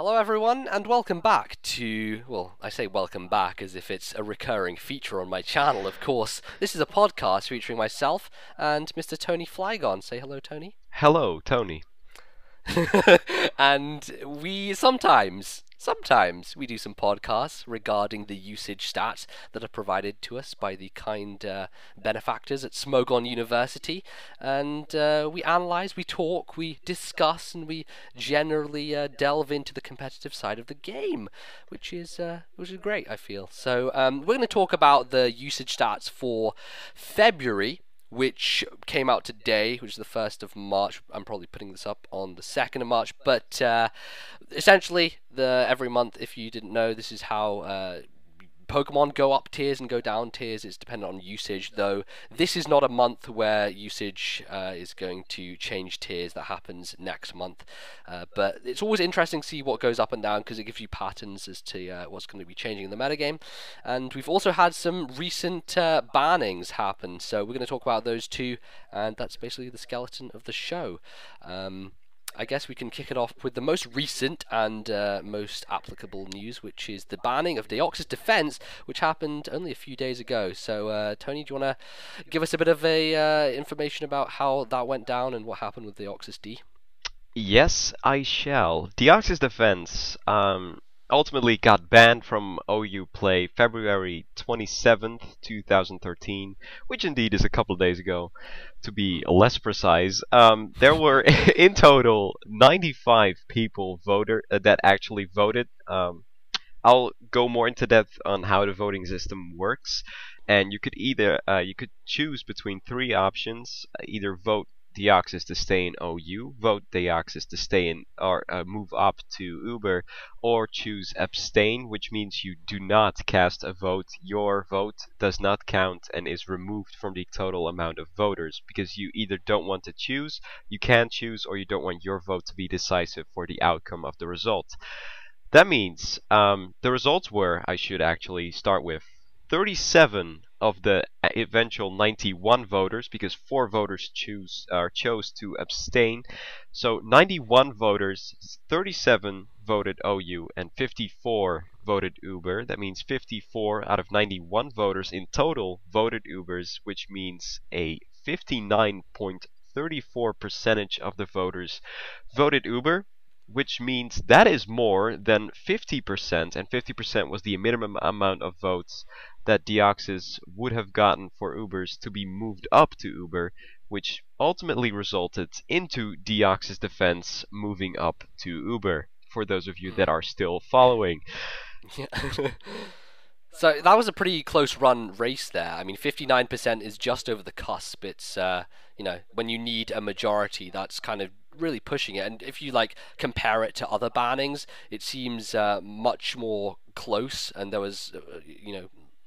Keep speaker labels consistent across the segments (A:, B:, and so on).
A: Hello everyone, and welcome back to, well, I say welcome back as if it's a recurring feature on my channel, of course. This is a podcast featuring myself and Mr. Tony Flygon. Say hello, Tony.
B: Hello, Tony.
A: And we sometimes we do some podcasts regarding the usage stats that are provided to us by the kind benefactors at Smogon University, and we analyze, we talk, we discuss, and we generally delve into the competitive side of the game, which is great, I feel. So we're going to talk about the usage stats for February, which came out today, which is the 1st of March. I'm probably putting this up on the 2nd of March, but essentially, every month, if you didn't know, this is how Pokemon go up tiers and go down tiers. It's dependent on usage, though this is not a month where usage is going to change tiers. That happens next month. But it's always interesting to see what goes up and down because it gives you patterns as to what's going to be changing in the metagame. And we've also had some recent bannings happen, so we're going to talk about those too, and that's basically the skeleton of the show. I guess we can kick it off with the most recent and most applicable news, which is the banning of Deoxys Defense, which happened only a few days ago. So, Tony, do you want to give us a bit of information about how that went down and what happened with Deoxys D?
B: Yes, I shall. Deoxys Defense ultimately got banned from OU Play February 27th, 2013, which indeed is a couple of days ago, to be less precise. There were in total 95 people that actually voted. I'll go more into depth on how the voting system works, and you could choose between three options: either vote Deoxys to stay in OU, vote Deoxys to stay in or move up to Uber, or choose abstain, which means you do not cast a vote. Your vote does not count and is removed from the total amount of voters because you either don't want to choose, you can't choose, or you don't want your vote to be decisive for the outcome of the result. That means the results were, I should actually start with, 37 of the eventual 91 voters, because 4 voters chose to abstain. So 91 voters, 37 voted OU, and 54 voted Uber. That means 54 out of 91 voters in total voted Ubers, which means a 59.34% of the voters voted Uber, which means that is more than 50%, and 50% was the minimum amount of votes that Deoxys would have gotten for Ubers to be moved up to Uber, which ultimately resulted into Deoxys Defense moving up to Uber, for those of you that are still following.
A: Yeah. So that was a pretty close run race there. I mean, 59% is just over the cusp. It's when you need a majority, that's kind of really pushing it. And if you compare it to other bannings, it seems much more close, and there was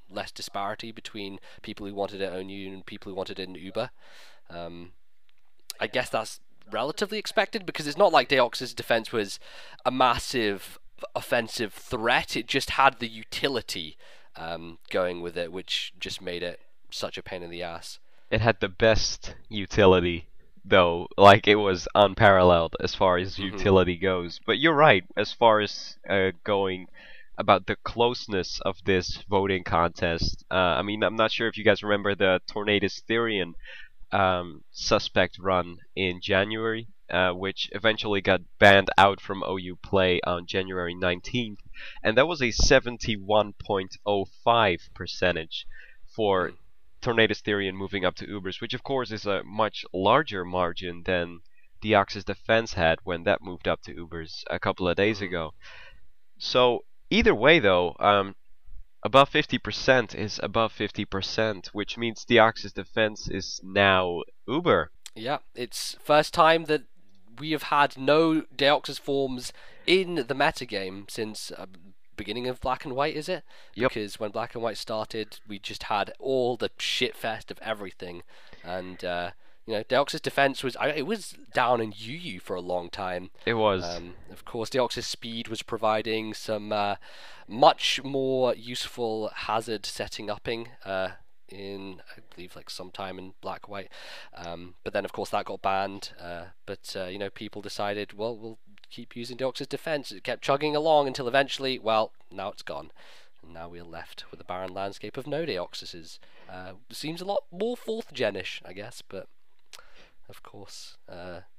A: less disparity between people who wanted it on you and people who wanted it in Uber. I guess that's relatively expected because it's not like Deoxys Defense was a massive offensive threat. It just had the utility going with it, which just made it such a pain in the ass.
B: It had the best utility, though. Like, it was unparalleled as far as utility goes. But you're right, as far as going about the closeness of this voting contest. I mean, I'm not sure if you guys remember the Tornadus Therian suspect run in January, which eventually got banned out from OU Play on January 19th, and that was a 71.05% for Tornadus Therian moving up to Ubers, which of course is a much larger margin than Deoxys Defense had when that moved up to Ubers a couple of days ago. So either way, though, above 50% is above 50%, which means Deoxys Defense is now Uber.
A: Yeah, it's first time that we have had no Deoxys forms in the metagame since beginning of Black and White, is it?
B: Yep.
A: Because when Black and White started, we just had all the shitfest of everything, and Deoxys Defense was down in UU for a long time.
B: It was.
A: Of course, Deoxys Speed was providing some much more useful hazard setting upping in, I believe, sometime in Black White. But then, of course, that got banned. But people decided, well, we'll keep using Deoxys Defense. It kept chugging along until eventually, well, now it's gone. And now we're left with a barren landscape of no Deoxyses. Seems a lot more 4th gen-ish, I guess, but of course,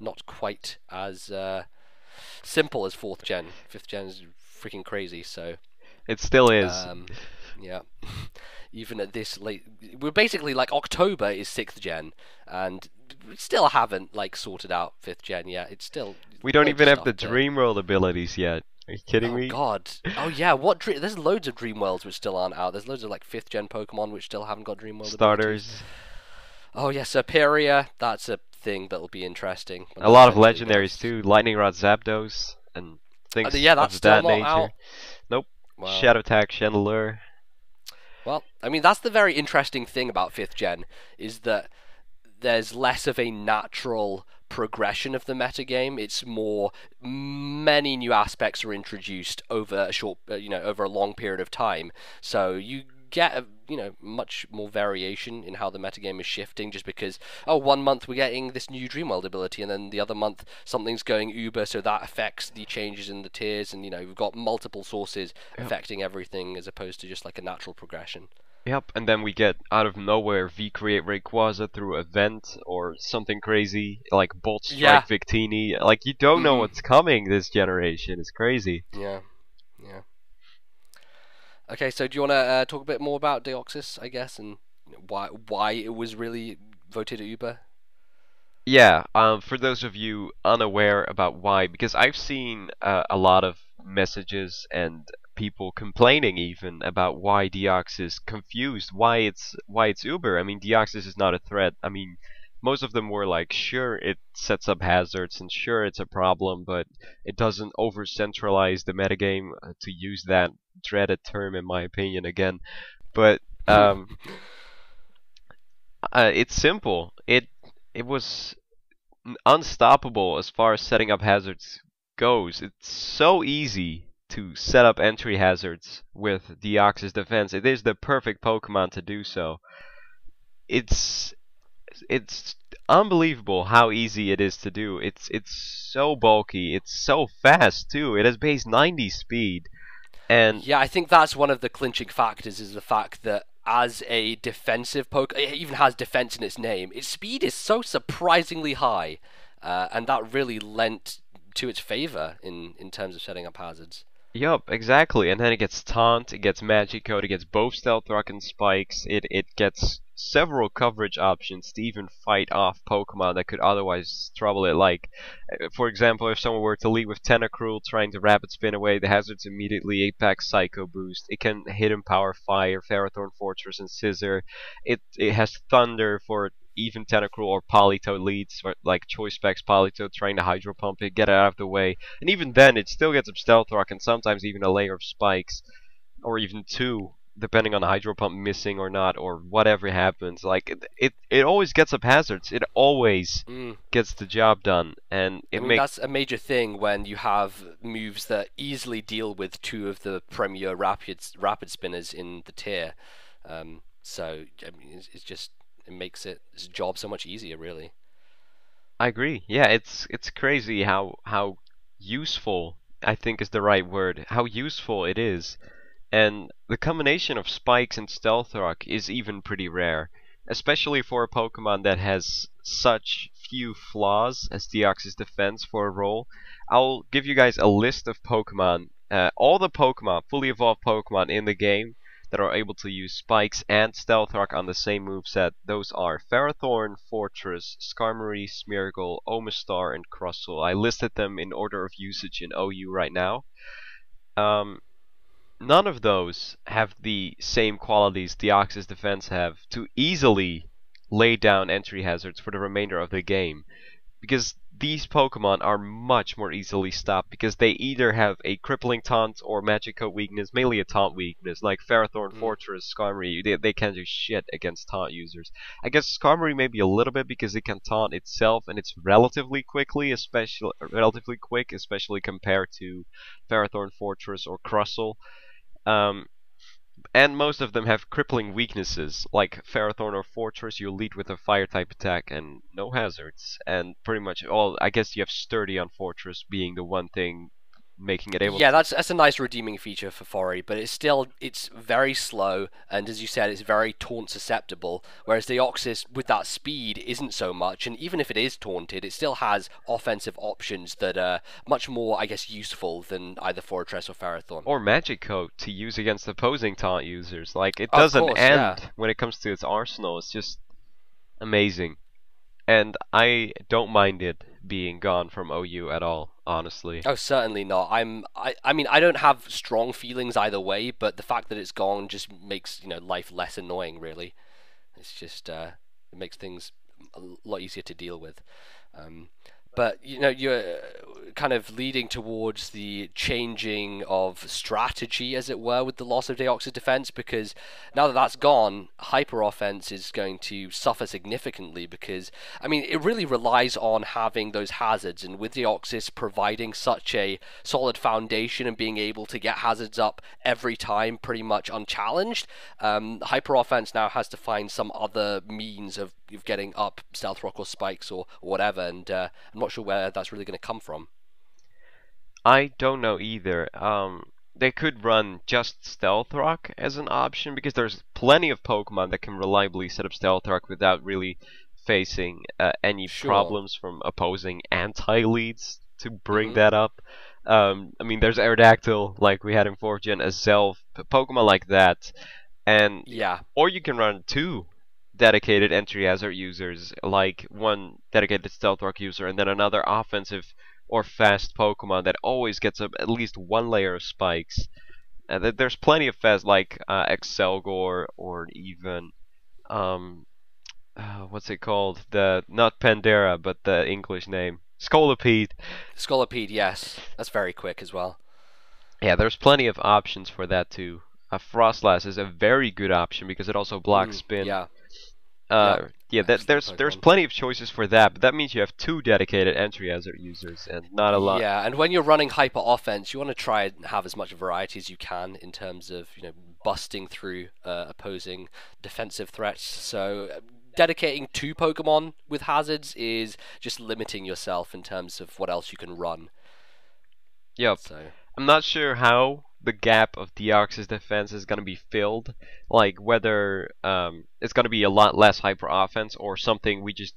A: not quite as simple as 4th gen. 5th gen is freaking crazy, so...
B: It still is.
A: Yeah. Even at this late... We're basically, like, October is 6th gen, and we still haven't, like, sorted out 5th gen yet. It's still...
B: We don't even have the Dream World abilities yet. Are you kidding me?
A: Oh, God. Oh, yeah, there's loads of Dream Worlds which still aren't out. There's loads of, like, 5th gen Pokemon which still haven't got Dream World abilities.
B: Starters.
A: Oh, yeah, Superior. That's a thing that'll be interesting.
B: A lot of legendaries, too. Lightning Rod Zapdos, and things
A: yeah, that's
B: of
A: still
B: that
A: not
B: nature.
A: out.
B: Nope.
A: Wow.
B: Shadow Attack, Chandelure.
A: Well, I mean, that's the very interesting thing about 5th gen, is that there's less of a natural progression of the metagame. It's more, many new aspects are introduced over a short, over a long period of time. So you get much more variation in how the metagame is shifting, just because, oh, 1 month we're getting this new Dreamworld ability, and then the other month something's going uber, so that affects the changes in the tiers, and we've got multiple sources affecting everything as opposed to just like a natural progression.
B: Yep, and then we get out of nowhere V-Create Rayquaza through a vent or something crazy like Bolt Strike Victini. Like, you don't know what's coming this generation. It's crazy.
A: Yeah. Okay, so do you want to talk a bit more about Deoxys, I guess, and why it was really voted Uber?
B: Yeah, for those of you unaware about why, because I've seen a lot of messages and people complaining even about why Deoxys is confused, why it's Uber. I mean, Deoxys is not a threat. I mean, most of them were like, sure, it sets up hazards, and sure, it's a problem, but it doesn't over-centralize the metagame, to use that dreaded term, in my opinion, again. But it's simple. It was unstoppable as far as setting up hazards goes. It's so easy to set up entry hazards with Deoxys Defense. It is the perfect Pokemon to do so. It's unbelievable how easy it is to do. It's so bulky. It's so fast too. It has base 90 speed. And
A: yeah, I think that's one of the clinching factors, is the fact that as a defensive Pokemon, it even has defense in its name. Its speed is so surprisingly high, and that really lent to its favor in terms of setting up hazards.
B: Yup, exactly. And then it gets Taunt, it gets Magikarp, it gets both Stealth Rock and Spikes. It gets several coverage options to even fight off Pokemon that could otherwise trouble it. Like, for example, if someone were to lead with Tentacruel trying to Rapid Spin away, the hazards immediately Apex Psycho Boost. It can Hidden Power Fire, Ferrothorn Fortress, and Scissor. It has Thunder for even Tentacruel or Politoed leads, or like Choice Specs Politoed trying to Hydro Pump it, get it out of the way. And even then, it still gets up Stealth Rock and sometimes even a layer of Spikes, or even two, depending on the Hydro Pump missing or not, or whatever happens. Like, it always gets up hazards. It always gets the job done. And
A: I mean, that's a major thing when you have moves that easily deal with two of the premier rapid spinners in the tier. So, I mean, it's just... it makes its job so much easier, really.
B: I agree. Yeah, it's crazy how useful, I think is the right word, how useful it is. And the combination of Spikes and Stealth Rock is even pretty rare, especially for a Pokemon that has such few flaws as Deoxys Defense for a role. I'll give you guys a list of Pokemon, all the Pokemon, fully evolved Pokemon in the game that are able to use Spikes and Stealth Rock on the same moveset. Those are Ferrothorn, Fortress, Skarmory, Smeargle, Omastar, and Crustle. I listed them in order of usage in OU right now. None of those have the same qualities Deoxys Defense have to easily lay down entry hazards for the remainder of the game, because these Pokemon are much more easily stopped because they either have a crippling taunt or magic coat weakness, mainly a taunt weakness, like Ferrothorn, Fortress, Skarmory. They can't do shit against taunt users. I guess Skarmory maybe a little bit because it can taunt itself and it's relatively quick, especially compared to Ferrothorn, Fortress, or Crustle. And most of them have crippling weaknesses, like Ferrothorn or Fortress. You lead with a fire type attack and no hazards. And pretty much all, I guess you have Sturdy on Fortress being the one thing making it able
A: Yeah,
B: to.
A: that's a nice redeeming feature for Fori, but it's very slow, and as you said, it's very taunt susceptible. Whereas Deoxys, with that speed, isn't so much, and even if it is taunted, it still has offensive options that are much more, I guess, useful than either Fortress or Ferrothorn.
B: Or Magic Coat to use against opposing taunt users. Like, it
A: Of
B: doesn't
A: course, yeah.
B: end when it comes to its arsenal. It's just amazing. And I don't mind it being gone from OU at all, honestly.
A: Oh, certainly not. I mean, I don't have strong feelings either way, but the fact that it's gone just makes, life less annoying, really. It's just it makes things a lot easier to deal with. Um, but you're kind of leading towards the changing of strategy, as it were, with the loss of Deoxys defense, because now that that's gone, hyper offense is going to suffer significantly because, I mean, it really relies on having those hazards, and with Deoxys providing such a solid foundation and being able to get hazards up every time pretty much unchallenged, hyper offense now has to find some other means of getting up stealth rock or spikes or whatever, and I'm not sure where that's really going to come from.
B: I don't know either. They could run just Stealth Rock as an option because there's plenty of Pokemon that can reliably set up Stealth Rock without really facing any
A: Sure.
B: problems from opposing anti-leads to bring
A: Mhm.
B: that up. I mean, there's Aerodactyl, like we had in 4th Gen, a Zelf, Pokemon like that. And
A: Yeah.
B: or you can run two dedicated entry hazard users, like one dedicated stealth rock user and then another offensive or fast Pokemon that always gets up at least one layer of spikes. And there's plenty of fast, like Excelgor or even um, what's it called? The not Pandera, but the English name Scolipede.
A: Scolipede, yes. That's very quick as well.
B: Yeah, there's plenty of options for that too. Frostlass is a very good option because it also blocks spin.
A: Yeah. Yep.
B: Yeah,
A: Excellent
B: there's
A: Pokemon.
B: plenty of choices for that, but that means you have two dedicated entry hazard users and not a lot.
A: Yeah, and when you're running hyper offense, you want to try and have as much variety as you can in terms of busting through opposing defensive threats. So dedicating two Pokemon with hazards is just limiting yourself in terms of what else you can run.
B: Yep.
A: So
B: I'm not sure how the gap of Deoxys defense is going to be filled, like whether it's going to be a lot less hyper offense or something we just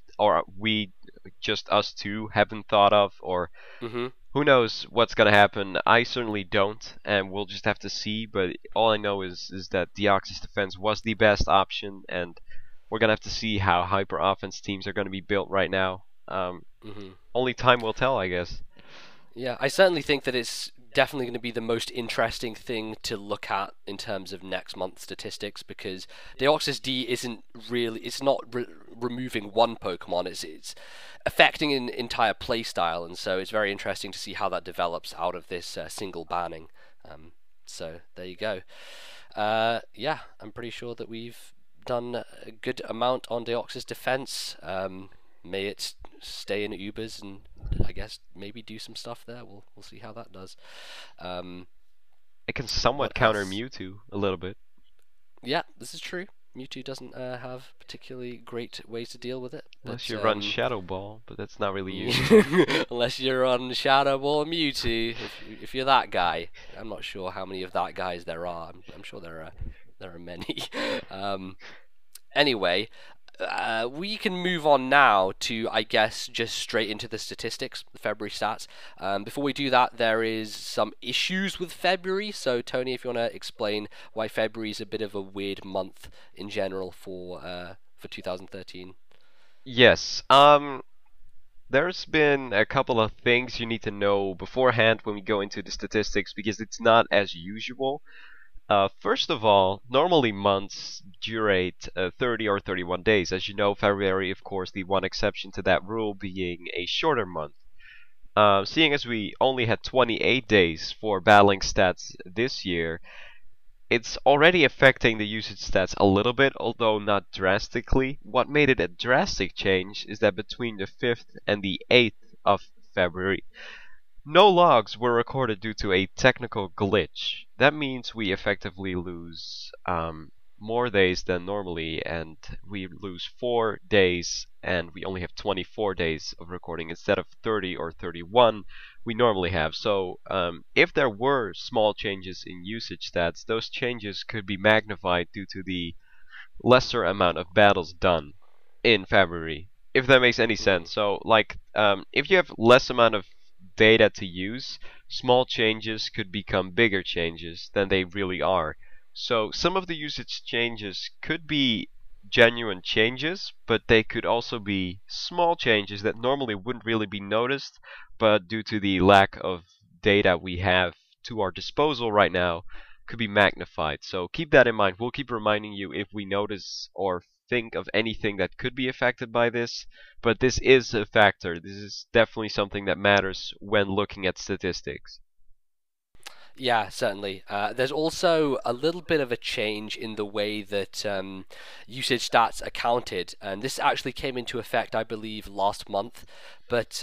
B: us two haven't thought of, or
A: mhm.
B: who knows what's going to happen. I certainly don't, and we'll just have to see, but all I know is that Deoxys defense was the best option, and we're going to have to see how hyper offense teams are going to be built right now.
A: Mhm.
B: Only time will tell, I guess.
A: Yeah, I certainly think that it's definitely going to be the most interesting thing to look at in terms of next month's statistics because Deoxys D isn't really, it's not removing one Pokemon, it's affecting an entire playstyle, and so it's very interesting to see how that develops out of this single banning. So there you go. Yeah, I'm pretty sure that we've done a good amount on Deoxys defense. May it stay in Ubers and I guess maybe do some stuff there. We'll see how that does. Um,
B: It can
A: what
B: somewhat counter
A: else?
B: Mewtwo a little bit.
A: Yeah, this is true. Mewtwo doesn't have particularly great ways to deal with it,
B: Unless
A: but
B: you run Shadow Ball, but that's not really useful.
A: unless you're on Shadow Ball Mewtwo, if you're that guy, I'm not sure how many of that guys there are. I'm sure there are many. um, Anyway, we can move on now to, I guess, just straight into the statistics, the February stats. Before we do that, there is some issues with February. So, Tony, if you want to explain why February is a bit of a weird month in general for 2013.
B: Yes. There's been a couple of things you need to know beforehand when we go into the statistics because it's not as usual. First of all, normally months durate 30 or 31 days. As you know, February, of course, the one exception to that rule being a shorter month. Seeing as we only had 28 days for battling stats this year, it's already affecting the usage stats a little bit, although not drastically. What made it a drastic change is that between the 5th and the 8th of February, no logs were recorded due to a technical glitch that means we effectively lose more days than normally, and we lose 4 days, and we only have 24 days of recording instead of 30 or 31 we normally have. So if there were small changes in usage stats, those changes could be magnified due to the lesser amount of battles done in February, if that makes any
A: Mm.
B: sense. So, like, if you have less amount of data to use, small changes could become bigger changes than they really are. So, some of the usage changes could be genuine changes, but they could also be small changes that normally wouldn't really be noticed, but due to the lack of data we have to our disposal right now, could be magnified. So keep that in mind. We'll keep reminding you if we notice or think of anything that could be affected by this, but this is a factor. This is definitely something that matters when looking at statistics.
A: Yeah, certainly. There's also a little bit of a change in the way that usage stats are counted, and this actually came into effect, I believe, last month. But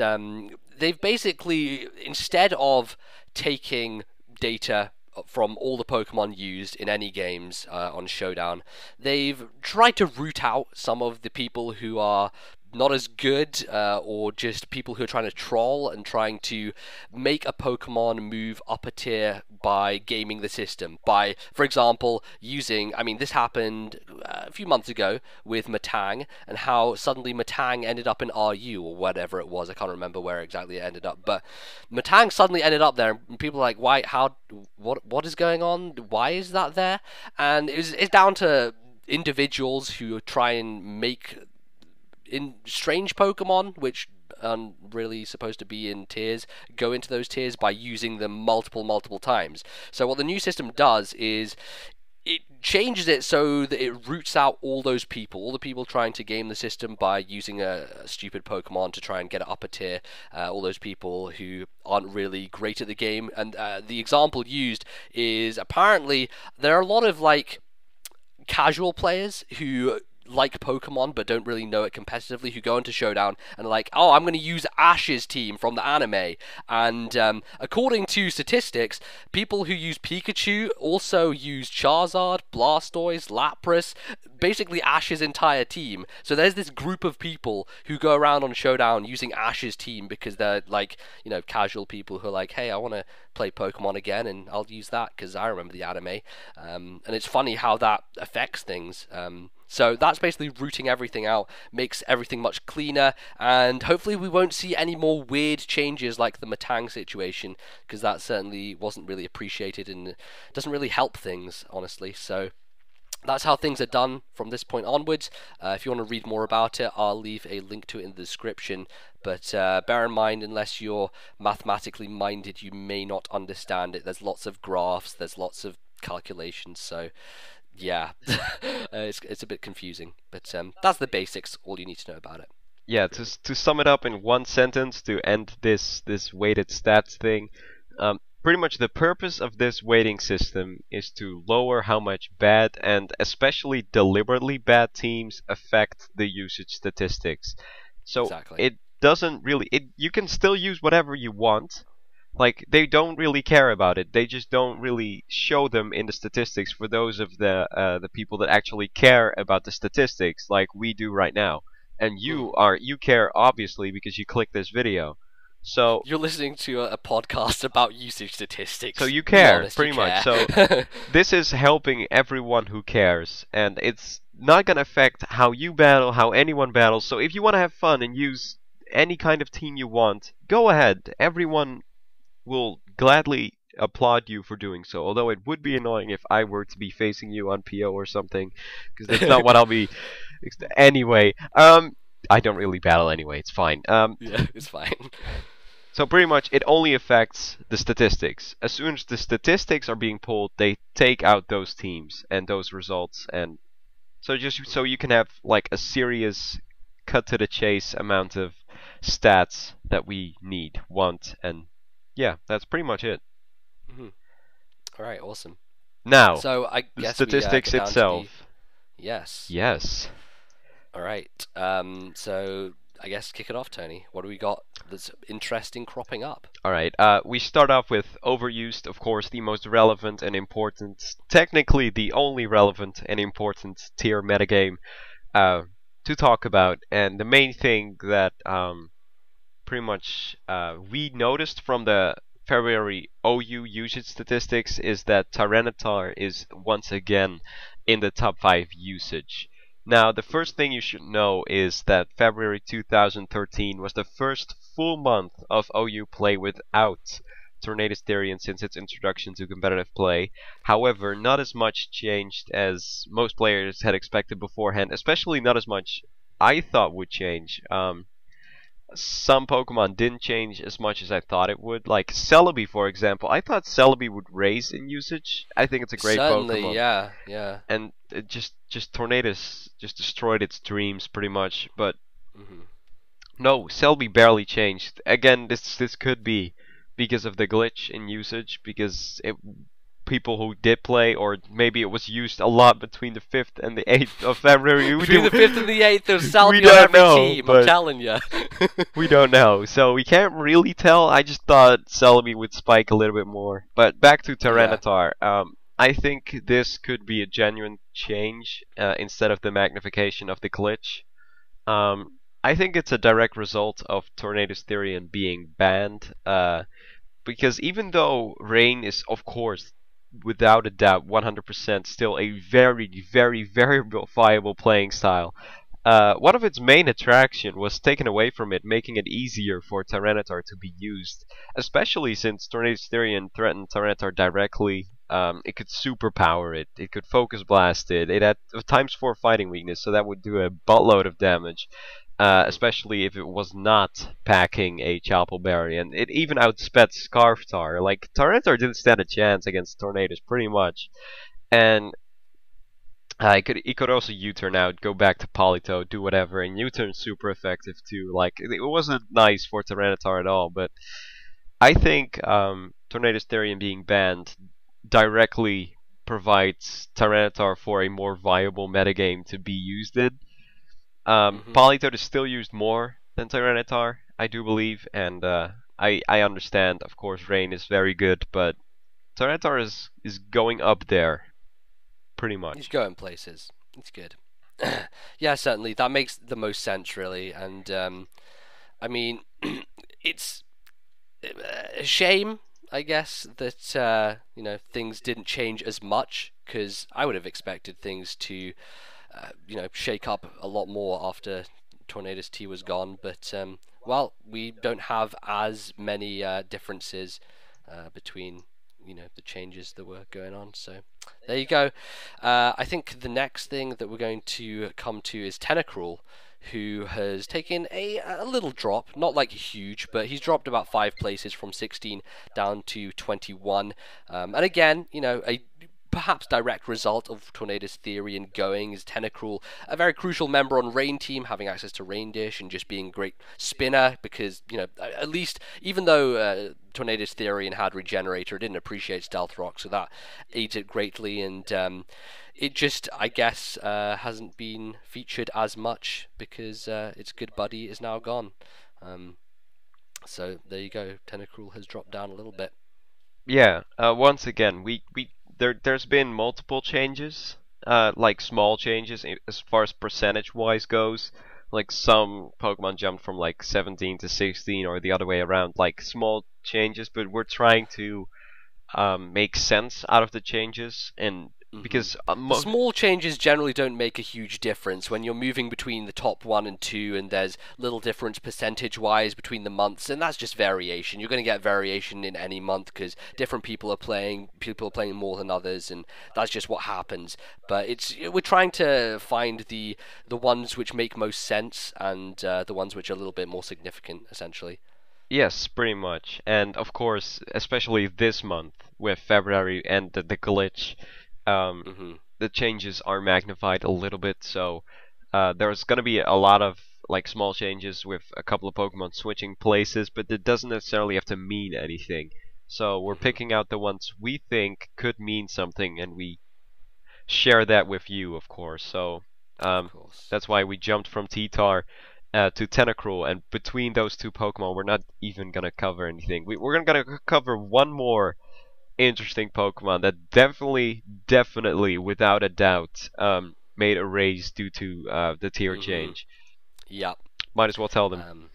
A: they've basically, instead of taking data from all the Pokemon used in any games on Showdown, they've tried to root out some of the people who are not as good, or just people who are trying to troll and trying to make a Pokemon move up a tier by gaming the system. By, for example, using, I mean, this happened a few months ago with Matang, and how suddenly Matang ended up in RU or whatever it was. I can't remember where exactly it ended up, but Matang suddenly ended up there, and people are like, why, how, what is going on? Why is that there? And it's down to individuals who try and make in strange Pokemon, which aren't really supposed to be in tiers, go into those tiers by using them multiple times. So what the new system does is it changes it so that it roots out all those people, all the people trying to game the system by using a stupid Pokemon to try and get it up a tier, all those people who aren't really great at the game. And the example used is apparently there are a lot of like casual players who like Pokemon but don't really know it competitively, who go into Showdown and are like, oh, I'm going to use Ash's team from the anime. And according to statistics, people who use Pikachu also use Charizard, Blastoise, Lapras, basically Ash's entire team. So there's this group of people who go around on Showdown using Ash's team because they're like, you know, casual people who are like, hey, I want to play Pokemon again and I'll use that because I remember the anime. And it's funny how that affects things. So that's basically rooting everything out, makes everything much cleaner, and hopefully we won't see any more weird changes like the Matang situation, because that certainly wasn't really appreciated and doesn't really help things, honestly. So that's how things are done from this point onwards. If you want to read more about it, I'll leave a link to it in the description. But bear in mind, unless you're mathematically minded, you may not understand it. There's lots of graphs, there's lots of calculations, so yeah, it's a bit confusing, but that's the basics. All you need to know about it.
B: Yeah,
A: Really.
B: to sum it up in one sentence to end this weighted stats thing, pretty much the purpose of this weighting system is to lower how much bad and especially deliberately bad teams affect the usage statistics. So
A: Exactly.
B: it doesn't really you can still use whatever you want. Like they don't really care about it. They just don't really show them in the statistics for those of the people that actually care about the statistics, like we do right now. And
A: Mm.
B: you care obviously because you click this video. So
A: You're listening to a podcast about usage
B: so
A: statistics.
B: you
A: Be
B: care
A: honest, you
B: pretty much.
A: care.
B: So this is helping everyone who cares, and it's not gonna affect how you battle, how anyone battles. So if you want to have fun and use any kind of team you want, go ahead. Everyone will gladly applaud you for doing so. Although it would be annoying if I were to be facing you on PO or something, because that's not what I'll be. Anyway, I don't really battle anyway. It's fine.
A: Yeah, it's fine.
B: So pretty much it only affects the statistics. As soon as the statistics are being pulled, they take out those teams and those results, and so just so you can have like a serious, cut to the chase amount of stats that we need, want, and yeah, that's pretty much it.
A: Mhm. All right, awesome.
B: Now,
A: So I
B: the
A: guess we
B: statistics
A: get down to the
B: itself.
A: yes.
B: Yes.
A: All right. So I guess kick it off, Tony. What do we got that's interesting cropping up?
B: All right. We start off with overused, of course, the most relevant and important, technically the only relevant and important tier metagame uh, to talk about. And the main thing that pretty much we noticed from the February OU usage statistics is that Tyranitar is once again in the top 5 usage. Now, the first thing you should know is that February 2013 was the first full month of OU play without Tornadus Therian since its introduction to competitive play. However, not as much changed as most players had expected beforehand, especially not as much I thought would change. Some Pokemon didn't change as much as I thought it would. Like Celebi, for example. I thought Celebi would raise in usage. I think it's a great
A: Certainly,
B: Pokemon.
A: yeah, yeah.
B: And it just Tornadus just destroyed its dreams pretty much. But
A: Hmm.
B: no, Celebi barely changed. Again, this could be because of the glitch in usage, because people who did play, or maybe it was used a lot between the 5th and the 8th of February.
A: Between the 5th and the 8th, there's
B: We
A: Salvi on
B: don't
A: every
B: know,
A: team, I'm
B: but
A: telling you.
B: we don't know, so we can't really tell. I just thought Celebi would spike a little bit more. But back to
A: Yeah.
B: Tyranitar. I think this could be a genuine change instead of the magnification of the glitch. I think it's a direct result of Tornadus Therian being banned. Because even though Rain is, of course, without a doubt, 100% still a very, very, very viable playing style, one of its main attraction was taken away from it, making it easier for Tyranitar to be used, especially since Tornadus Therian threatened Tyranitar directly. It could superpower it, it could focus blast it, it had a times 4 fighting weakness, so that would do a buttload of damage.
A: Mhm.
B: Especially if it was not packing a Chapel Berry, and it even outsped Scarftar. Like, Tyranitar didn't stand a chance against Tornadus, pretty much. And he could also U-turn out, go back to Polito, do whatever, and U-turn's super effective too. Like, it wasn't nice for Tyranitar at all, but I think Tornadus Therian being banned directly provides Tyranitar for a more viable metagame to be used in.
A: Mhm.
B: Politoed is still used more than Tyranitar, I do believe, and I understand, of course, Rain is very good, but Tyranitar is going up there, pretty
A: He's
B: much.
A: going places. It's good. Yeah, certainly. That makes the most sense, really. And I mean, it's a shame, I guess, that things didn't change as much because I would have expected things to shake up a lot more after Tornadus T was gone. But well, we don't have as many differences between the changes that were going on. So there you go. I think the next thing that we're going to come to is Tentacruel, who has taken a little drop, not like huge, but he's dropped about 5 places from 16 down to 21. And again, a perhaps direct result of Tornadus Therian going is Tentacruel, a very crucial member on Rain Team, having access to Rain Dish and just being a great spinner because, at least, even though Tornadus Therian had Regenerator, it didn't appreciate Stealth Rock, so that aids it greatly, and it just, I guess, hasn't been featured as much because its good buddy is now gone. Um, so there you go, Tentacruel has dropped down a little bit.
B: Yeah. Once again, there's been multiple changes, like small changes as far as percentage wise goes. Like some Pokemon jumped from like 17 to 16 or the other way around, like small changes, but we're trying to make sense out of the changes, and
A: Hmm.
B: because
A: The small changes generally don't make a huge difference when you're moving between the top 1 and 2, and there's little difference percentage-wise between the months, and that's just variation. You're going to get variation in any month because different people are playing more than others, and that's just what happens. But we're trying to find the ones which make most sense and the ones which are a little bit more significant, essentially.
B: yes, pretty much. And of course, especially this month with February and the glitch, um,
A: Hmm.
B: the changes are magnified a little bit. So there's gonna be a lot of like small changes with a couple of Pokemon switching places, but it doesn't necessarily have to mean anything. So we're
A: Hmm.
B: picking out the ones we think could mean something, and we share that with you, of course. So
A: Of
B: um,
A: course.
B: that's why we jumped from T-Tar to Tentacruel, and between those two Pokemon, we're not even gonna cover anything. We're gonna cover one more interesting Pokemon that definitely, without a doubt, made a raise due to the tier
A: Mm-hmm.
B: change.
A: Yep.
B: Might as well tell them.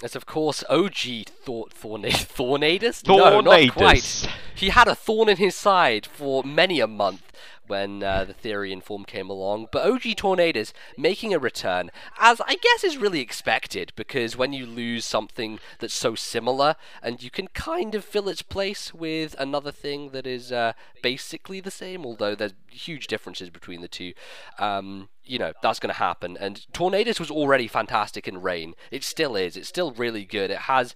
A: It's of course OG Thornadus? No, not quite.
B: Tornadus!
A: He had a thorn in his side for many a month when the Therian form came along, but OG Tornadus making a return, as I guess is really expected, because when you lose something that's so similar, and you can kind of fill its place with another thing that is basically the same, although there's huge differences between the two, that's going to happen. And Tornadus was already fantastic in Rain. It still is. It's still really good. It has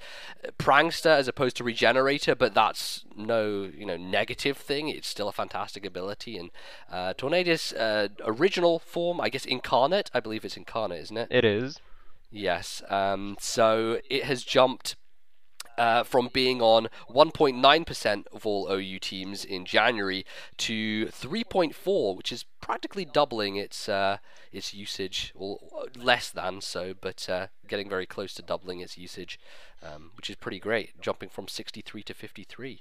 A: Prankster as opposed to Regenerator, but that's no, negative thing. It's still a fantastic ability. And Tornadus, original form, I guess Incarnate. I believe it's Incarnate, isn't it?
B: It is.
A: Yes. So it has jumped from being on 1.9% of all OU teams in January to 3.4, which is practically doubling its usage, or less than so, but getting very close to doubling its usage, which is pretty great, jumping from 63 to 53.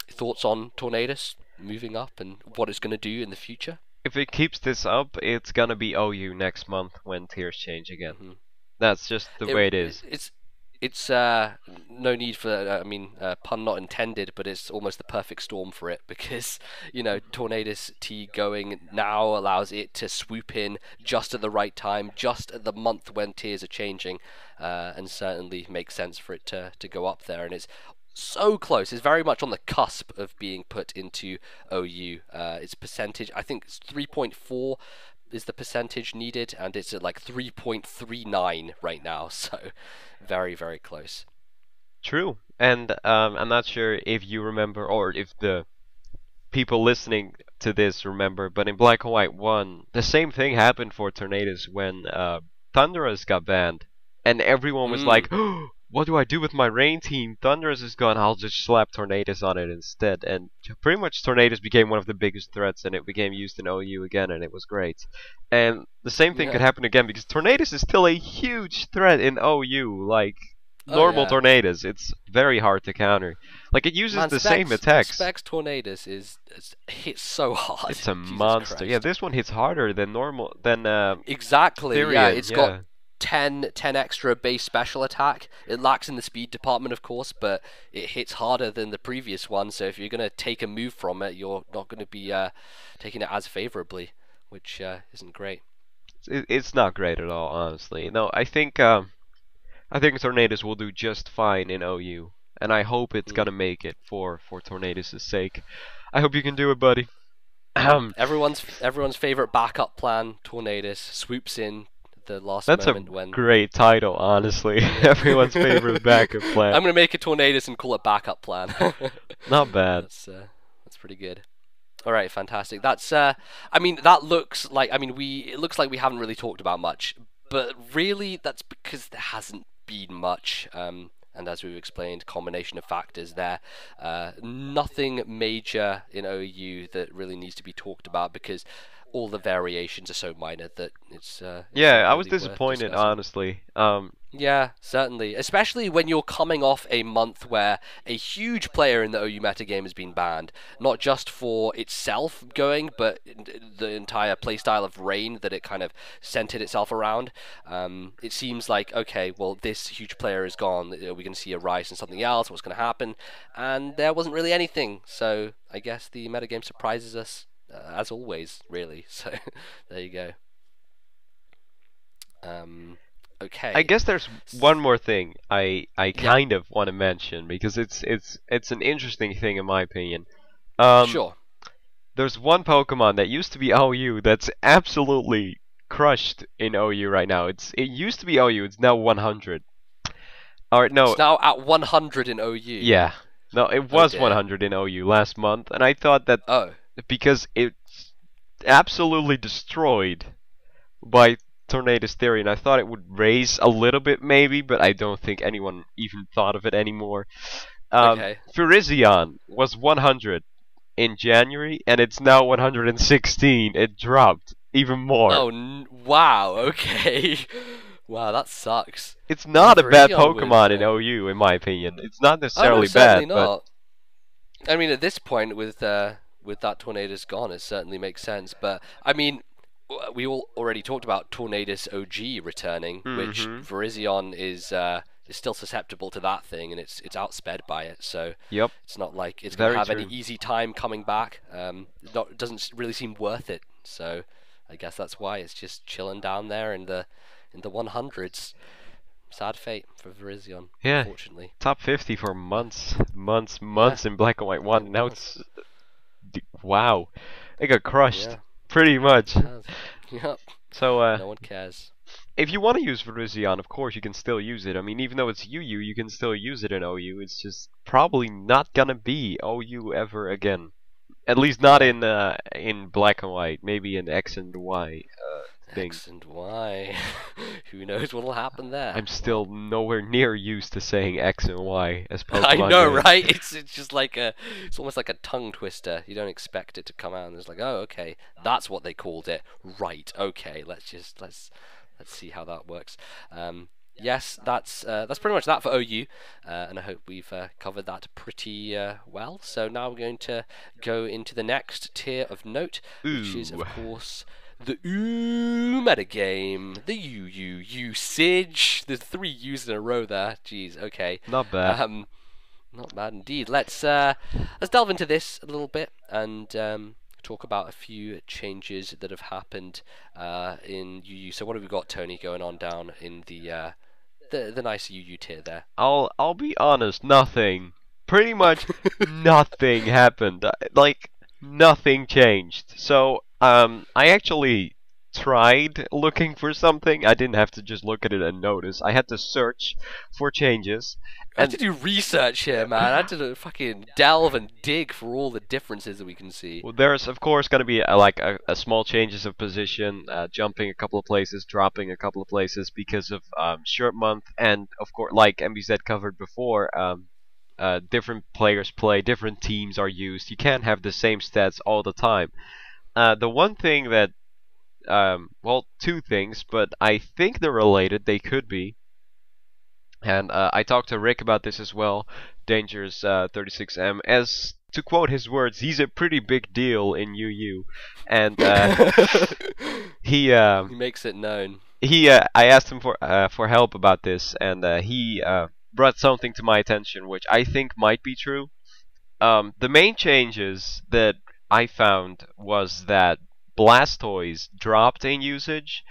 A: Thoughts on Tornadus moving up and what it's going to do in the future?
B: If it keeps this up, it's gonna be OU next month when tiers change again.
A: Mm-hmm.
B: That's just the way it is.
A: It's no need for, pun not intended, but it's almost the perfect storm for it, because, Tornadus T going now allows it to swoop in just at the right time, just at the month when tiers are changing, and certainly makes sense for it to go up there, and it's so close. It's very much on the cusp of being put into OU. Its percentage, I think it's 3.4 is the percentage needed, and it's at like 3.39 right now, so very, very close.
B: True. And I'm not sure if you remember, or if the people listening to this remember, but in Black and White 1, the same thing happened for Tornadus when Thundurus got banned. And everyone was like, oh, what do I do with my Rain team? Thundurus is gone, I'll just slap Tornadus on it instead. And pretty much Tornadus became one of the biggest threats, and it became used in OU again, and it was great. And the same thing could happen again, because Tornadus is still a huge threat in OU, like normal Tornadus. It's very hard to counter. Like, it uses the same attacks.
A: Specs Tornadus hits so hard.
B: It's a
A: Jesus
B: monster.
A: Christ.
B: Yeah, this one hits harder than
A: exactly.
B: Therian,
A: yeah, it's got 10 extra base special attack. It lacks in the speed department, of course, but it hits harder than the previous one, so if you're going to take a move from it, you're not going to be taking it as favorably, which isn't great.
B: It's not great at all, honestly. No, I think Tornadus will do just fine in OU, and I hope it's gonna make it for Tornadus' sake. I hope you can do it, buddy.
A: Everyone's favorite backup plan, Tornadus, swoops in the last
B: That's
A: moment
B: a
A: when...
B: great title, honestly. Everyone's favorite backup plan.
A: I'm gonna make a Tornadus and call it backup plan.
B: Not bad.
A: That's pretty good. All right, fantastic. That's it looks like we haven't really talked about much, but really that's because there hasn't been much. And as we've explained, combination of factors there. Nothing major in OU that really needs to be talked about, because all the variations are so minor that it's
B: I was disappointed, honestly.
A: Yeah, certainly. Especially when you're coming off a month where a huge player in the OU metagame has been banned. Not just for itself going, but the entire playstyle of Rain that it kind of centered itself around. It seems like, okay, well, this huge player is gone. Are we going to see a rise in something else? What's going to happen? And there wasn't really anything. So I guess the metagame surprises us, as always, really. So there you go. Okay.
B: I guess there's one more thing I kind of want to mention, because it's an interesting thing in my opinion.
A: Sure.
B: There's one Pokemon that used to be OU that's absolutely crushed in OU right now. It used to be OU, it's now 100. Alright, no.
A: It's now at 100 in OU.
B: Yeah. No, it was 100 in OU last month, and I thought that because it's absolutely destroyed by Tornadus Theory, and I thought it would raise a little bit maybe, but I don't think anyone even thought of it anymore. Furizion was 100 in January, and it's now 116. It dropped even more.
A: Oh, wow, okay. Wow, that sucks.
B: It's
A: Yeah,
B: not a bad
A: Virizion with.
B: Pokemon in OU, in my opinion. It's not
A: Oh no,
B: necessarily
A: certainly
B: bad, but
A: not. I mean, at this point, with that Tornadus gone, it certainly makes sense. But I mean, we all already talked about Tornadus OG returning, which
B: hmm
A: Virizion is still susceptible to that thing, and it's outsped by it. So
B: Yep,
A: it's not like it's gonna
B: very
A: have any
B: true.
A: easy time coming back. It doesn't really seem worth it. So I guess that's why it's just chilling down there in the 100s. Sad fate for Virizion,
B: Yeah,
A: unfortunately.
B: top 50 for months, months,
A: Yeah,
B: months in Black and White
A: it
B: 1. Now
A: was.
B: it's wow, it got crushed
A: Yeah,
B: pretty much.
A: it has. Yep.
B: So
A: No one cares.
B: if you want to use Virizion, of course you can still use it. I mean, even though it's UU, you can still use it in OU. It's just probably not gonna be OU ever again. At least not
A: Yeah.
B: in Black and White. Maybe in X and Y thing.
A: X and Y. Who knows what'll happen there?
B: I'm
A: Well,
B: still nowhere near used to saying X and Y as
A: I
B: Pokemon
A: know,
B: goes.
A: right? It's just like it's almost like a tongue twister. You don't expect it to come out, and it's like, oh, okay, that's what they called it, right? Okay, let's see how that works. Yes, that's pretty much that for OU, and I hope we've covered that pretty well. So now we're going to go into the next tier of note, which is
B: Ooh,
A: of course the ooh metagame, the UU usage. There's three U's in a row there. Jeez, okay.
B: not bad.
A: Not bad indeed. Let's delve into this a little bit and talk about a few changes that have happened in UU. So what have we got, Tony, going on down in the nice UU tier there?
B: I'll be honest, nothing. Pretty much nothing happened. Like nothing changed. So I actually tried looking for something. I didn't have to just look at it and notice. I had to search for changes.
A: I had to
B: And
A: do research here, man. I had to fucking delve and dig for all the differences that we can see.
B: well, there's of course going to be a small changes of position, jumping a couple of places, dropping a couple of places because of short month, and of course, like MBZ covered before, different players play, different teams are used. You can't have the same stats all the time. The one thing that, well, two things, but I think they're related. They could be. And I talked to Rick about this as well, Dangerous 36M. As to quote his words, he's a pretty big deal in UU, and he
A: He makes it known.
B: I asked him for help about this, and he brought something to my attention, which I think might be true. The main changes that I found was that Blastoise dropped in usage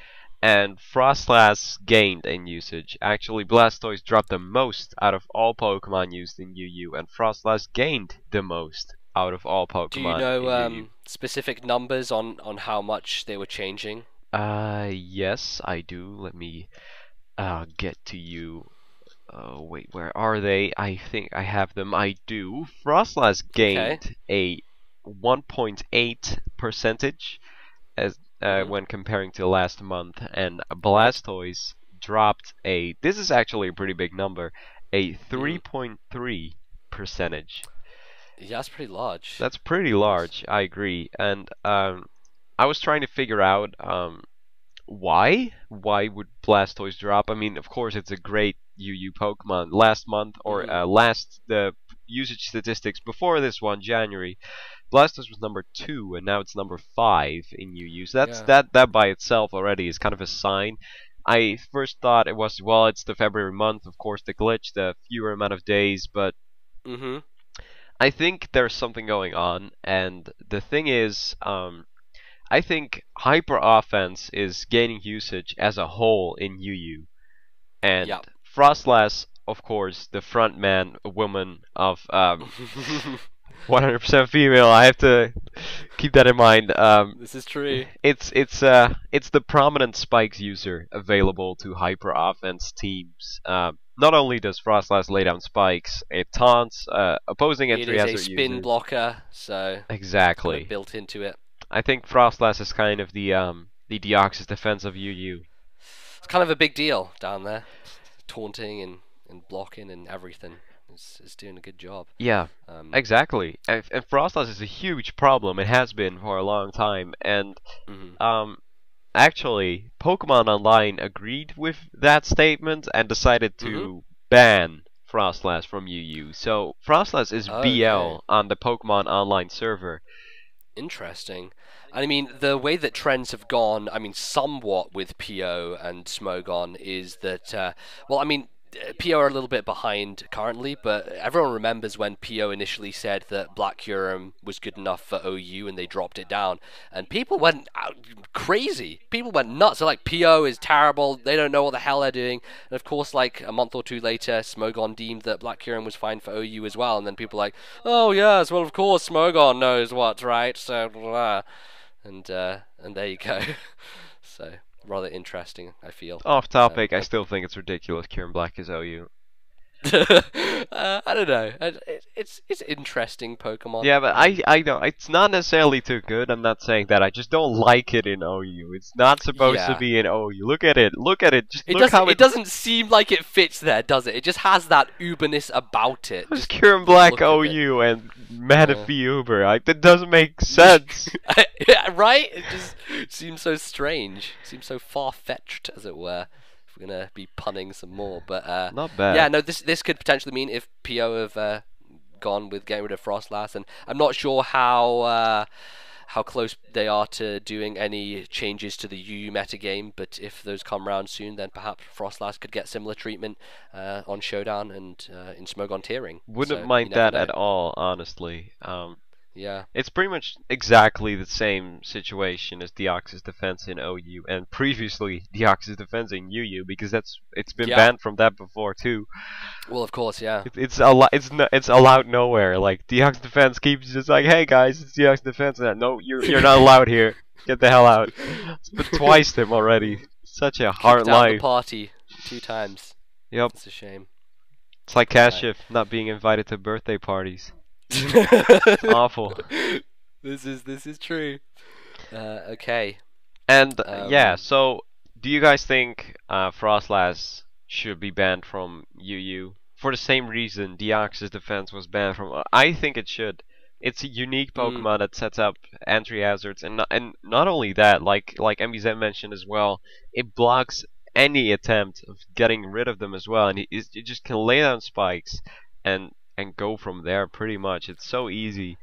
B: and Frostlass gained in usage. Actually, Blastoise dropped the most out of all Pokemon used in UU, and Frostlass gained the most out of all
A: Do you
B: Pokemon in
A: know
B: UU.
A: specific numbers on how much they were changing?
B: Yes, I do. Let me get to you. Wait, where are they? I think I have them. I do. Frostlass
A: Okay.
B: gained a 1.8 percentage as
A: Mhm.
B: when comparing to last month, and
A: Right.
B: Blastoise dropped a. This is actually a pretty big number, a
A: Mm.
B: 3.3 percentage.
A: Yeah, that's pretty large.
B: That's pretty
A: It is.
B: large. I agree, and I was trying to figure out why? Why would Blastoise drop? I mean, of course, it's a great UU Pokemon. Last month, or
A: Mhm.
B: the usage statistics before this one, January, Blastoise was number 2, and now it's number 5 in UU. So
A: Yeah.
B: that by itself already is kind of a sign. I first thought it was, well, it's the February month, of course, the glitch, the fewer amount of days, but
A: Mhm.
B: I think there's something going on, and the thing is, I think hyper offense is gaining usage as a whole in UU, and
A: Yep.
B: Frostlass, of course, the front man woman of 100% female. I have to keep that in mind.
A: This is true.
B: It's the prominent spikes user available to hyper offense teams. Not only does Frostlass lay down spikes, it taunts opposing
A: It
B: entry
A: is a
B: hazard
A: spin
B: users.
A: blocker, so it's kind of
B: Exactly.
A: built into it.
B: I think Frostlass is kind of the Deoxys defense of UU.
A: It's kind of a big deal down there. Taunting and blocking and everything. It's doing a good job.
B: Yeah,
A: Um,
B: exactly. And Frostlass is a huge problem. It has been for a long time, and
A: mhm.
B: um, actually, Pokemon Online agreed with that statement and decided
A: Mm-hmm.
B: to ban Frostlass from UU. So Frostlass is
A: Okay.
B: BL on the Pokemon Online server.
A: Interesting. I mean, the way that trends have gone, I mean, somewhat with PO and Smogon is that, well, I mean, PO are a little bit behind currently, but everyone remembers when PO initially said that Black Huron was good enough for OU and they dropped it down, and people went crazy. People went nuts. They're like, PO is terrible. They don't know what the hell they're doing. And of course, like a month or two later, Smogon deemed that Black Huron was fine for OU as well, and then people were like, oh yes, well of course Smogon knows what's right. So blah. And there you go. So rather interesting, I feel.
B: Off topic, I
A: But
B: still think it's ridiculous Kieran Black is OU.
A: I don't know. It's interesting Pokemon.
B: Yeah, but I don't. It's not necessarily too good. I'm not saying that. I just don't like it in OU. It's not supposed to
A: Yeah.
B: be in OU. Look at it. Look at it. Just
A: It
B: look
A: doesn't.
B: how
A: It
B: it.
A: doesn't seem like it fits there, does it? It just has that uberness about it.
B: How's
A: Just
B: Kieran
A: the
B: Black
A: look of it.
B: OU and
A: Uh,
B: Manaphy Uber? That doesn't make sense.
A: yeah, right? It just seems so strange. Seems so far-fetched, as it were. If we're gonna be punning some more, but
B: Not
A: yeah,
B: bad.
A: no, this could potentially mean if PO have gone with getting rid of Frostlass, and I'm not sure how close they are to doing any changes to the UU metagame, but if those come round soon, then perhaps Frostlass could get similar treatment on Showdown and in Smogon tiering.
B: Wouldn't
A: So you
B: mind
A: never
B: that
A: know.
B: at all, honestly.
A: Yeah.
B: It's pretty much exactly the same situation as Deoxys Defense in OU, and previously Deoxys Defense in UU, because it's been
A: Yeah.
B: banned from that before too.
A: Well, of course, yeah.
B: It's allowed nowhere. Like Deoxys Defense keeps just like, hey guys, it's Deoxys Defense. And no, you're not allowed here. Get the hell out. It's been twice them already. Such a hard
A: Kicked out the
B: life.
A: party 2 times.
B: Yep.
A: It's a shame.
B: It's like Cash
A: Right.
B: Shift not being invited to birthday parties. Awful.
A: This is true. Okay.
B: And yeah,
A: Um.
B: so do you guys think Frostlass should be banned from UU for the same reason Deoxys Defense was banned from? I think it should. It's a unique
A: Mm,
B: Pokemon that sets up entry hazards, and not only that, like MBZ mentioned as well, it blocks any attempt of getting rid of them as well, and it just can lay down spikes and go from there pretty much. It's so easy,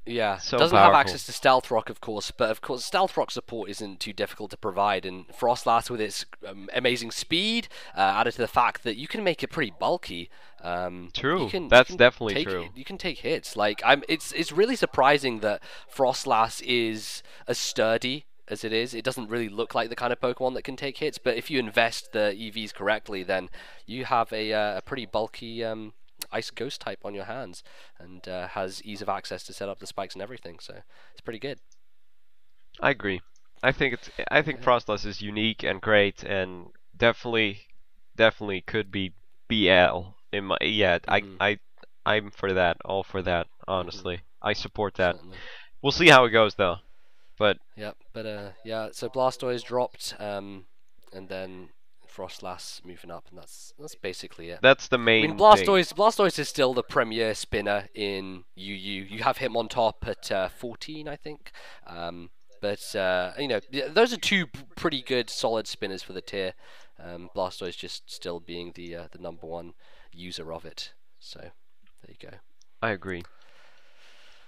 A: yeah.
B: so
A: Doesn't have
B: powerful.
A: access to Stealth Rock, of course, but of course Stealth Rock support isn't too difficult to provide. And Frostlass, with its amazing speed, added to the fact that you can make it pretty bulky.
B: True,
A: You
B: that's
A: can
B: definitely
A: take
B: true.
A: you can take hits. Like it's really surprising that Frostlass is as sturdy as it is. It doesn't really look like the kind of Pokemon that can take hits, but if you invest the EVs correctly, then you have a pretty bulky Ice Ghost type on your hands, and has ease of access to set up the spikes and everything. So it's pretty good.
B: I agree. I think
A: Okay.
B: Frostlass is unique and great and definitely could be BL in my yeah,
A: Mhm.
B: I'm for that, all for that,
A: Mhm.
B: honestly. I support that.
A: Certainly.
B: We'll see how it goes though. But
A: Yep. But yeah. So Blastoise dropped, and then Frostlass moving up, and that's basically it.
B: that's the
A: I mean,
B: main thing.
A: Blastoise is still the premier spinner in UU. You have him on top at 14, I think. But those are two pretty good, solid spinners for the tier. Blastoise just still being the number one user of it. So there you go.
B: I agree.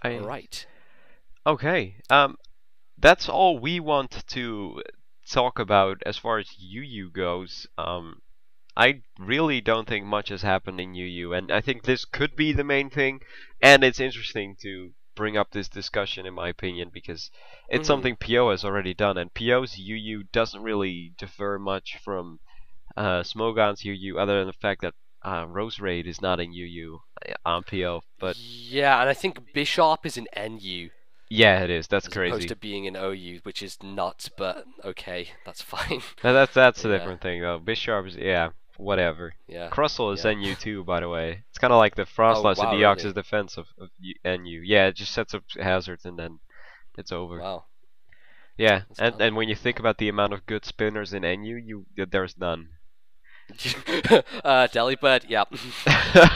A: All
B: I
A: right.
B: okay. That's all we want to talk about as far as UU goes. I really don't think much has happened in UU, and I think this could be the main thing. And it's interesting to bring up this discussion, in my opinion, because it's
A: Mhm.
B: something PO has already done, and PO's UU doesn't really differ much from Smogon's UU, other than the fact that Rose Raid is not in UU on PO. But
A: Yeah, and I think Bishop is in NU
B: yeah, it is. That's
A: as opposed
B: crazy.
A: to being in OU, which is nuts. But okay, that's fine.
B: That's a
A: Yeah.
B: different thing though. Bisharp is yeah, whatever.
A: Yeah.
B: Crustle is
A: Yeah.
B: NU too, by the way. It's kind of like the
A: Oh
B: Frostlass and
A: wow,
B: Deoxys
A: really?
B: defense of NU. Yeah, it just sets up hazards and then it's over.
A: Wow,
B: Yeah,
A: that's
B: and
A: done.
B: when you think about the amount of good spinners in NU, there's none.
A: Delibird, yep.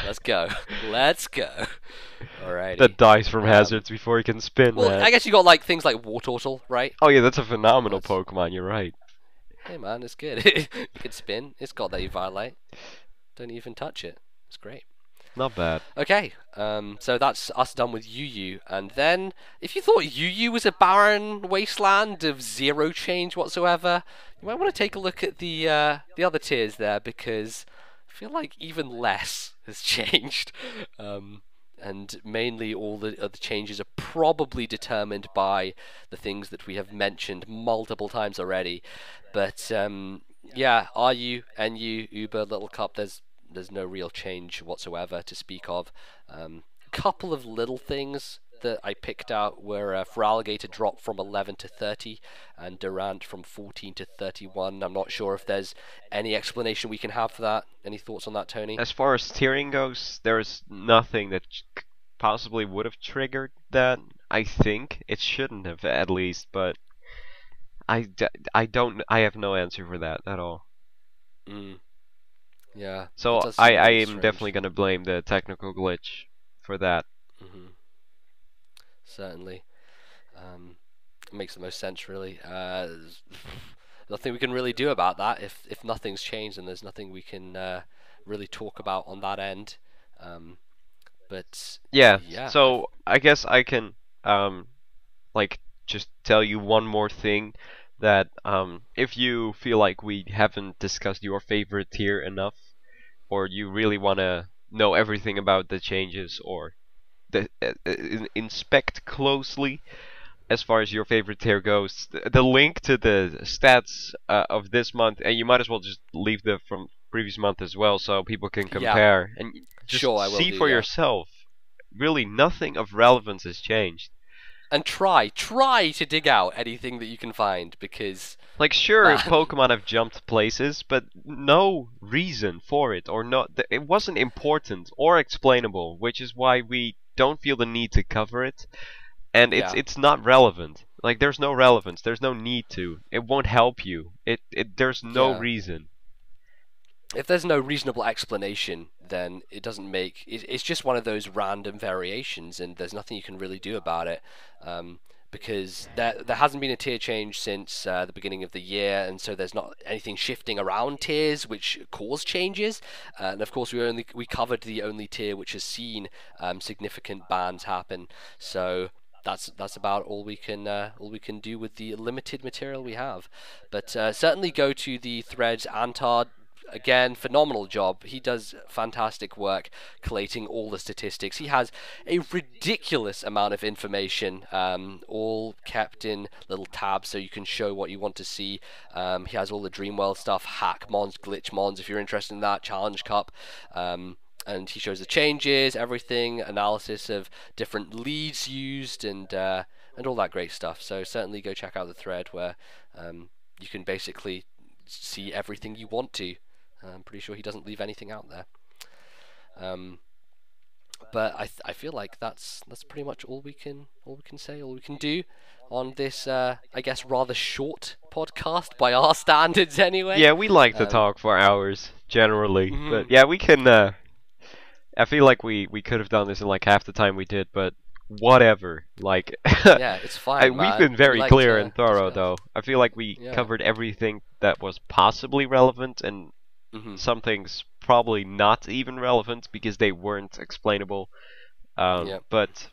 A: Let's go. Let's go. Alrighty.
B: That dies from
A: Um,
B: hazards before he can spin,
A: well,
B: man.
A: I guess you got like things like Wartortle, right?
B: Oh yeah, that's a phenomenal
A: That's
B: Pokemon. You're right.
A: hey man, it's good. It can spin. It's got that Eviolite. Don't even touch it. It's great.
B: Not bad.
A: Okay, so that's us done with UU, and then if you thought UU was a barren wasteland of zero change whatsoever, you might want to take a look at the other tiers there because I feel like even less has changed, and mainly all the other changes are probably determined by the things that we have mentioned multiple times already. But yeah, RU, NU, Uber, Little Cup, there's no real change whatsoever to speak of. A couple of little things that I picked out were for Alligator dropped from 11 to 30 and Durant from 14 to 31. I'm not sure if there's any explanation we can have for that. Any thoughts on that, Tony?
B: As far as tiering goes, there's nothing that possibly would have triggered that. I think it shouldn't have, at least, but I don't. I have no answer for that at all.
A: Mm, yeah, it
B: So
A: does
B: I
A: seem a
B: I
A: little
B: am definitely
A: strange.
B: gonna blame the technical glitch for that.
A: Hmm. Certainly. It makes the most sense, really. Nothing we can really do about that if nothing's changed and there's nothing we can really talk about on that end. Um, but
B: Yeah.
A: yeah,
B: So I guess I can like just tell you one more thing that if you feel like we haven't discussed your favorite tier enough, or you really want to know everything about the changes, or inspect closely as far as your favorite tier goes, the link to the stats of this month, and you might as well just leave the from previous month as well, so people can
A: yeah,
B: compare and just
A: sure, I will
B: see
A: do.
B: for
A: Yeah,
B: yourself. Really, nothing of relevance has changed.
A: and try to dig out anything that you can find because
B: Like, sure,
A: man,
B: Pokemon have jumped places, but no reason for it, or not. It wasn't important or explainable, which is why we don't feel the need to cover it. And it's
A: yeah.
B: it's not relevant. Like, there's no relevance. There's no need to. It won't help you. There's no
A: Yeah,
B: reason.
A: if there's no reasonable explanation, then it doesn't make it's just one of those random variations, and there's nothing you can really do about it. Because there hasn't been a tier change since the beginning of the year, and so there's not anything shifting around tiers which cause changes. And of course, we covered the only tier which has seen significant bans happen. So that's about all we can do with the limited material we have. But certainly go to the threads. Antard, again, phenomenal job. He does fantastic work collating all the statistics. He has a ridiculous amount of information, all kept in little tabs so you can show what you want to see. He has all the Dreamworld stuff, hack mons, glitch mons, if you're interested in that, Challenge Cup. And he shows the changes, everything, analysis of different leads used, and all that great stuff. So certainly go check out the thread where you can basically see everything you want to. I'm pretty sure he doesn't leave anything out there. Um, but I feel like that's pretty much all we can say, all we can do on this I guess rather short podcast by our standards anyway.
B: Yeah, we like to
A: Um,
B: talk for hours generally, but
A: mhm.
B: yeah, we can. I feel like we could have done this in like half the time we did, but whatever. Like,
A: Yeah, it's fine,
B: we've
A: man.
B: been
A: We
B: very
A: like
B: clear
A: to
B: and thorough,
A: discuss.
B: though. I feel like we
A: Yeah.
B: covered everything that was possibly relevant, and
A: Hmm.
B: some things probably not even relevant because they weren't explainable.
A: Yeah.
B: But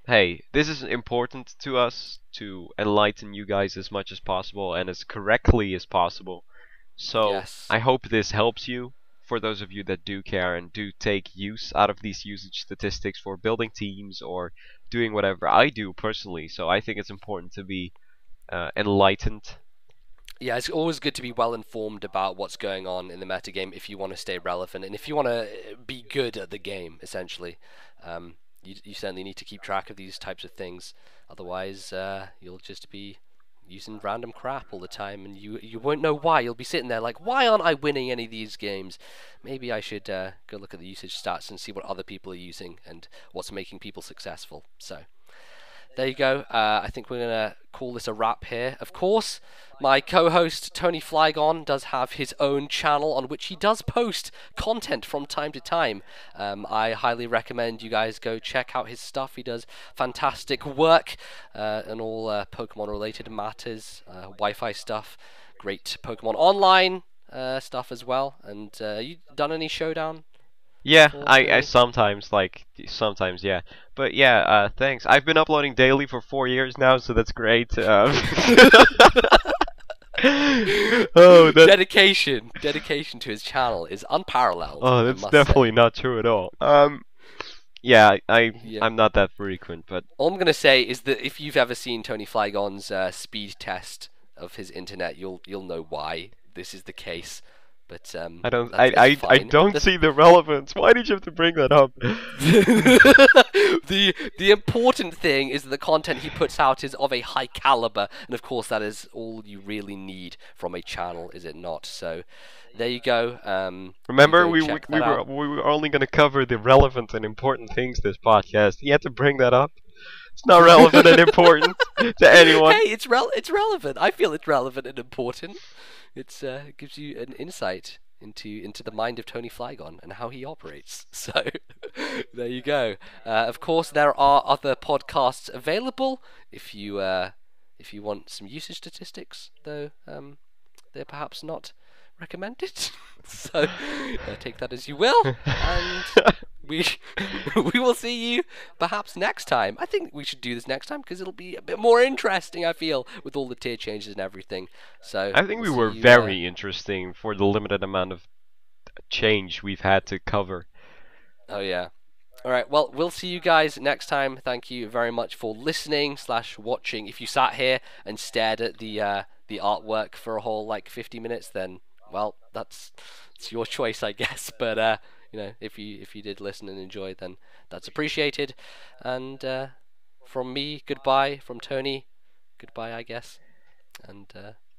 B: hey, this is important to us to enlighten you guys as much as possible and as correctly as possible. So
A: Yes.
B: I hope this helps you. For those of you that do care and do take use out of these usage statistics for building teams or doing whatever I do personally, so I think it's important to be enlightened.
A: Yeah, it's always good to be well informed about what's going on in the metagame if you want to stay relevant and if you want to be good at the game, essentially. You certainly need to keep track of these types of things. Otherwise, you'll just be using random crap all the time, and you won't know why. You'll be sitting there like, why aren't I winning any of these games? Maybe I should go look at the usage stats and see what other people are using and what's making people successful. So there you go. I think we're gonna call this a wrap here. Of course, my co-host Tony Flygon does have his own channel on which he does post content from time to time. I highly recommend you guys go check out his stuff. He does fantastic work in all Pokemon-related matters, Wi-Fi stuff, great Pokemon Online stuff as well. And you done any Showdown?
B: Yeah,
A: Before,
B: I
A: Tony?
B: sometimes sometimes, yeah. But yeah, thanks. I've been uploading daily for 4 years now, so that's great. Oh, that
A: Dedication to his channel is unparalleled,
B: oh,
A: I
B: that's
A: must
B: definitely
A: say.
B: not true at all. Yeah,
A: Yeah.
B: I'm not that frequent, but
A: All I'm gonna say is that if you've ever seen Tony Flygon's speed test of his internet, you'll know why this is the case. But
B: I don't
A: that's
B: I
A: fine.
B: don't see the relevance. Why did you have to bring that up?
A: The important thing is that the content he puts out is of a high caliber, and of course that is all you really need from a channel, is it not? So there you go. You
B: Remember,
A: go check
B: we
A: that
B: were
A: out.
B: we were only going to cover the relevant and important things this podcast. You had to bring that up. It's not relevant and important to anyone.
A: Hey, it's relevant. I feel it's relevant and important. It gives you an insight into the mind of Tony Flygon and how he operates. So there you go. Of course, there are other podcasts available if you want some usage statistics, though they're perhaps not recommended. So take that as you will, and we we will see you perhaps next time. I think we should do this next time because it'll be a bit more interesting. I feel with all the tier changes and everything. So
B: I think
A: we'll
B: we
A: see
B: were
A: you.
B: very interesting for the limited amount of change we've had to cover.
A: Oh yeah. All right. Well, we'll see you guys next time. Thank you very much for listening / watching. If you sat here and stared at the artwork for a whole like 50 minutes, then well, it's your choice, I guess. But if you did listen and enjoy, then that's appreciated. And from me, goodbye. From Tony, goodbye, I guess. And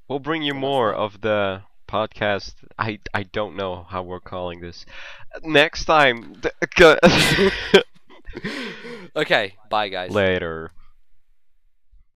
B: We'll bring you
A: and that's
B: more
A: that.
B: of the podcast. I don't know how we're calling this. Next time.
A: Okay. Bye, guys.
B: Later.